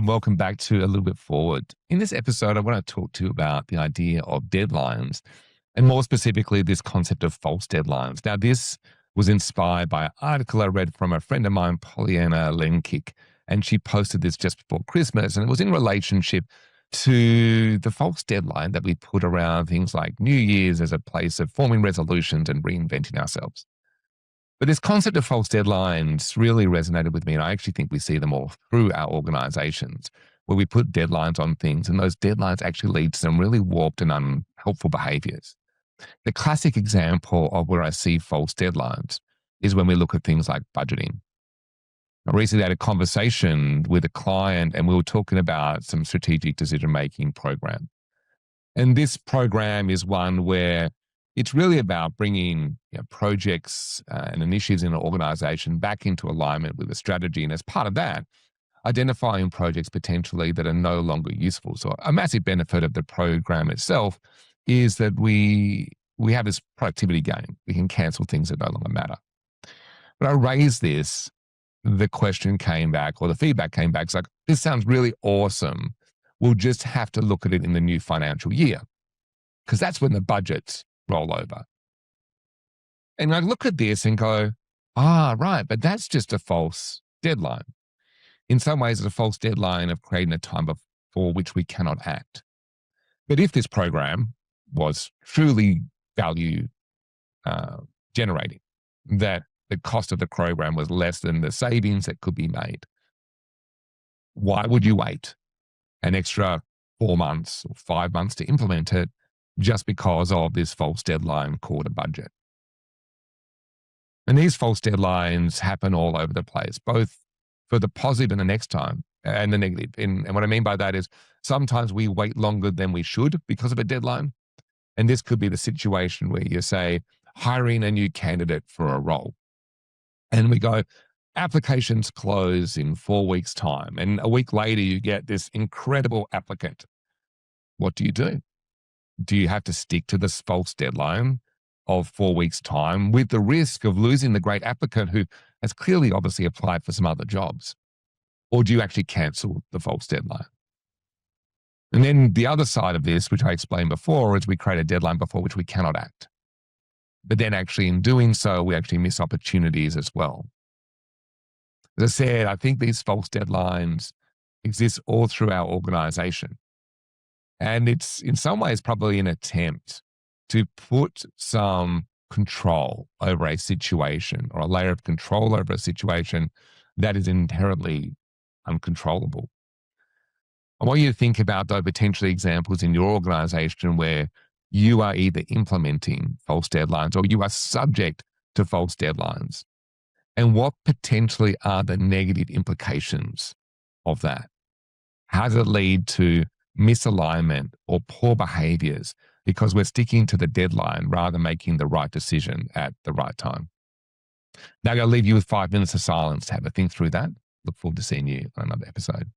and welcome back to A Little Bit Forward. In this episode, I want to talk to you about the idea of deadlines, and more specifically, this concept of false deadlines. Now, this was inspired by an article I read from a friend of mine, Pollyanna Lenkic, and she posted this just before Christmas, and it was in relationship to the false deadline that we put around things like New Year's as a place of forming resolutions and reinventing ourselves. But this concept of false deadlines really resonated with me, and I actually think we see them all through our organizations, where we put deadlines on things, and those deadlines actually lead to some really warped and unhelpful behaviors. The classic example of where I see false deadlines is when we look at things like budgeting. I recently had a conversation with a client, and we were talking about some strategic decision-making program. And this program is one where it's really about bringing projects and initiatives in an organization back into alignment with a strategy. And as part of that, identifying projects potentially that are no longer useful. So a massive benefit of the program itself is that we have this productivity gain. We can cancel things that no longer matter. But I raised this, the question came back, or the feedback came back. It's like, this sounds really awesome. We'll just have to look at it in the new financial year, because that's when the budgets roll over. And I look at this and go, right, but that's just a false deadline. In some ways, it's a false deadline of creating a time for which we cannot act. But if this program was truly value generating, that the cost of the program was less than the savings that could be made, why would you wait an extra 4 months or 5 months to implement it just because of this false deadline called a budget? And these false deadlines happen all over the place, both for the positive and the next time and the negative. And what I mean by that is sometimes we wait longer than we should because of a deadline. And this could be the situation where you say, hiring a new candidate for a role. And we go, applications close in 4 weeks' time. And a week later, you get this incredible applicant. What do? Do you have to stick to this false deadline of 4 weeks' time with the risk of losing the great applicant who has clearly obviously applied for some other jobs? Or do you actually cancel the false deadline? And then the other side of this, which I explained before, is we create a deadline before which we cannot act. But then actually in doing so, we actually miss opportunities as well. As I said, I think these false deadlines exist all through our organization. And it's in some ways probably an attempt to put some control over a situation, or a layer of control over a situation that is inherently uncontrollable. I want you to think about, though, potentially examples in your organization where you are either implementing false deadlines or you are subject to false deadlines. And what potentially are the negative implications of that? How does it lead to misalignment or poor behaviors because we're sticking to the deadline rather than making the right decision at the right time? Now I'm going to leave you with 5 minutes of silence to have a think through that. Look forward to seeing you on another episode.